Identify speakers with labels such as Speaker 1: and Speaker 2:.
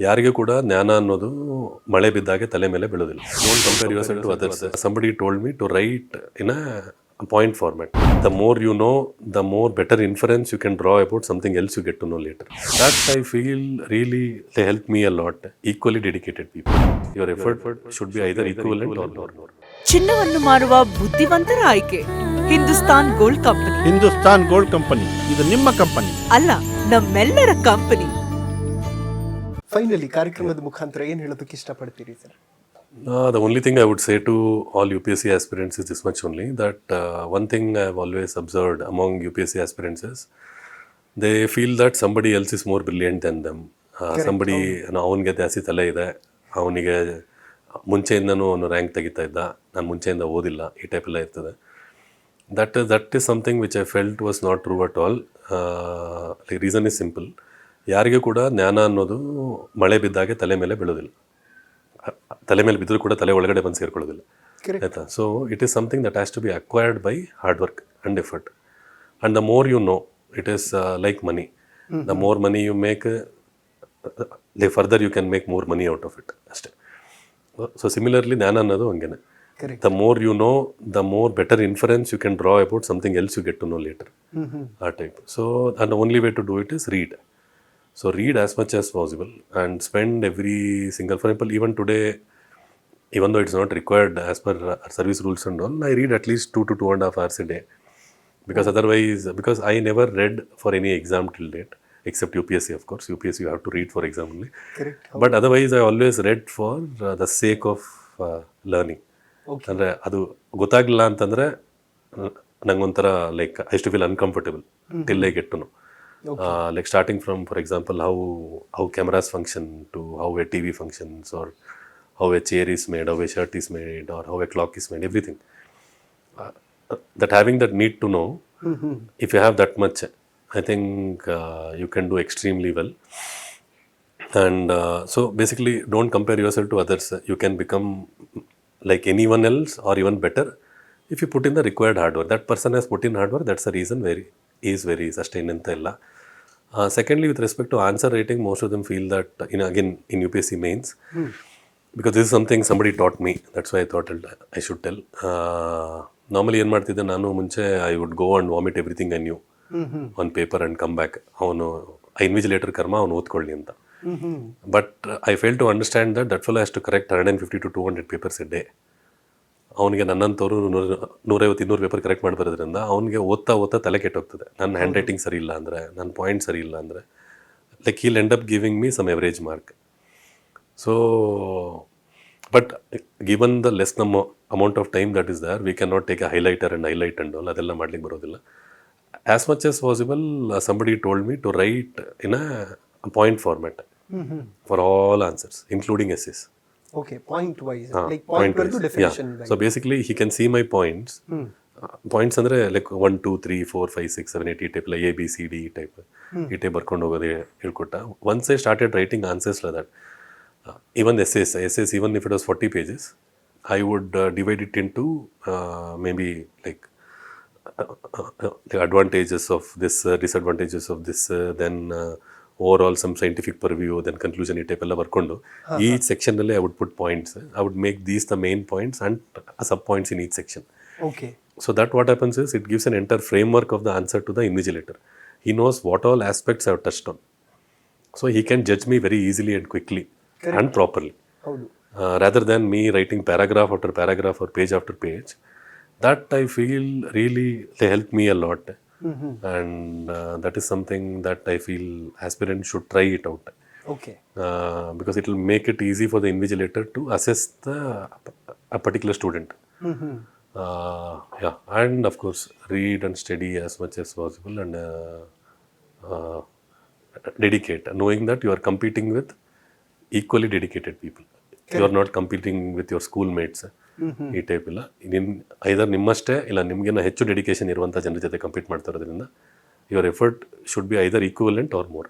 Speaker 1: ಯಾರಿಗೂ ಕೂಡ ಜ್ಞಾನ ಅನ್ನೋದು ಮಳೆ ಬಿದ್ದಾಗೆ ತಲೆ ಮೇಲೆ ಬೀಳೋದಿಲ್ಲ. Don't compare yourself to others. Somebody told me to write in a point format. The more you know, the more better inference you can draw about something else you get to know later. That I feel really they help me a lot. Equally dedicated people. Your effort should be either equivalent or more.
Speaker 2: ಚಿನ್ನವನ್ನು ಮಾರುವ ಬುದ್ಧಿವಂತರ ಆಯ್ಕೆ Hindustan gold company.
Speaker 3: Hindustan gold company ಇದು ನಿಮ್ಮ company
Speaker 2: ಅಲ್ಲ, ನಮ್ಮೆಲ್ಲರ company.
Speaker 4: Finally ಕಾರ್ಯಕ್ರಮದ ಮುಖಾಂತರ ಏನು ಹೇಳೋದಕ್ಕೆ ಇಷ್ಟಪಡ್ತೀರಿ sir?
Speaker 1: The only thing I would say to all UPSC aspirants is this much only, that one thing I have always observed among UPSC aspirants is they feel that somebody else is more brilliant than them. Somebody, ಅವನಿಗೆ ಜಾಸ್ತಿ ತಲೆ ಇದೆ, ಅವನಿಗೆ ಮುಂಚೆಯಿಂದನೂ ಅವನು rank ತೆಗಿತಾ ಇದ್ದ, ನಾನು ಮುಂಚೆಯಿಂದ ಓದಿಲ್ಲ, ಈ ಟೈಪ್ ಎಲ್ಲ ಇರ್ತದೆ. That is something which I felt was not true at all. The reason is simple. ಯಾರಿಗೂ ಕೂಡ ಜ್ಞಾನ ಅನ್ನೋದು ಮಳೆ ಬಿದ್ದಾಗೆ ತಲೆ ಮೇಲೆ ಬೀಳೋದಿಲ್ಲ. ತಲೆ ಮೇಲೆ ಬಿದ್ದರೂ ಕೂಡ ತಲೆ ಒಳಗಡೆ ಬಂದು ಸೇರ್ಕೊಳ್ಳೋದಿಲ್ಲ, ಆಯಿತಾ? So it is something that has to be acquired by hard work and effort. And the more you know, it is like money. The more money you make, the further you can make more money out of it, ಅಷ್ಟೇ. So similarly ಜ್ಞಾನ ಅನ್ನೋದು ಹಂಗೇನೆ. The more you know, the more better inference you can draw about something else you get to know later, ಆ type. So and the only way to do it is read. So read as much as possible and spend every single, for example, even today, even though it's not required as per service rules and all, I read at least 2 to 2.5 hours a day. Because otherwise, because I never read for any exam till date, except UPSC, of course. UPSC you have to read for exam only.
Speaker 4: Correct.
Speaker 1: But otherwise, I always read for the sake of learning. ಅಂದರೆ ಅದು ಗೊತ್ತಾಗಲಿಲ್ಲ ಅಂತಂದರೆ ನಂಗೊಂಥರ like I to feel uncomfortable till I get to know. Like starting from, for example, how cameras function, to how a TV functions, or how a chair is made, how a shirt is made, or how a clock is made, everything. That having that need to know, if you have that much, I think you can do extremely well. And so basically, don't compare yourself to others. You can become like anyone else or even better if you put in the required hard work. That person has put in hard work, that's the reason where he is where he is. Sustain anta illa. Secondly, with respect to answer writing, most of them feel that in UPSC mains, because this is something somebody taught me, that's why I thought I should tell. Normally ಏನು ಮಾಡ್ತಿದ್ದೆ ನಾನು ಮುಂಚೆ, I would go and vomit everything I knew on paper and come back. ಅವನು invigilator ಕರ್ಮ, ಅವನು ಓದ್ಕೊಳ್ಳಿ ಅಂತ. But I failed to understand that fellow has to correct 150 to 200 papers a day. ಅವನಿಗೆ ನನ್ನಂಥವ್ರು 150-200 ಪೇಪರ್ ಕರೆಕ್ಟ್ ಮಾಡಿ ಬರೋದ್ರಿಂದ ಅವನಿಗೆ ಓದ್ತಾ ತಲೆ ಕೆಟ್ಟೋಗ್ತದೆ. ನನ್ನ ಹ್ಯಾಂಡ್ ರೈಟಿಂಗ್ ಸರಿ ಇಲ್ಲ ಅಂದರೆ, ನನ್ನ ಪಾಯಿಂಟ್ ಸರಿ ಇಲ್ಲ ಅಂದರೆ, like he'll end up giving me some average mark. So but given the less amount of time that is there, we can not take a highlighter and highlight and all, ಅದೆಲ್ಲ ಮಾಡ್ಲಿಕ್ಕೆ ಬರೋದಿಲ್ಲ. As much as possible, somebody told me to write in a point format for all answers, including essays.
Speaker 4: Okay, point wise, like point wise definition.
Speaker 1: Yeah. So basically he can see my points. Points ಅಂದ್ರೆ like 1 2 3 4 5 6 7 8 ಈ type, A B C D ಈ type ಬರ್ಕೊಂಡು ಹೋಗೋದೇ ಹೇಳ್ಕೊಟ್ಟ. Once I started writing answers like that, even essays, even if it was 40 pages, I would divide it into maybe like the advantages of this, disadvantages of this, then overall some scientific purview, then conclusion, ಈ type ಎಲ್ಲ ಬರ್ಕೊಂಡು each ಸೆಕ್ಷನಲ್ಲಿ I would put points. I would make these the main points and sub points in each section.
Speaker 4: Okay.
Speaker 1: So that what happens is, it gives an entire framework of the answer to the invigilator. He knows what all aspects I have touched on. So he can judge me very easily and quickly. Correct. And properly. Rather than me writing paragraph after paragraph or page after page. That I feel really they help me a lot. And that is something that I feel aspirants should try it out.
Speaker 4: Okay.
Speaker 1: Because it will make it easy for the invigilator to assess a particular student. Yeah, and of course read and study as much as possible, and dedicate, knowing that you are competing with equally dedicated people. You are not competing with your schoolmates. ಈ type ಇಲ್ಲ, ಐದರ್ ನಿಮ್ಮಷ್ಟೇ ಇಲ್ಲ ನಿಮಗೇನೋ ಹೆಚ್ಚು dedication ಇರುವಂಥ ಜನರ ಜೊತೆ compete ಮಾಡ್ತಾ ಇರೋದ್ರಿಂದ your effort should be either equivalent or more.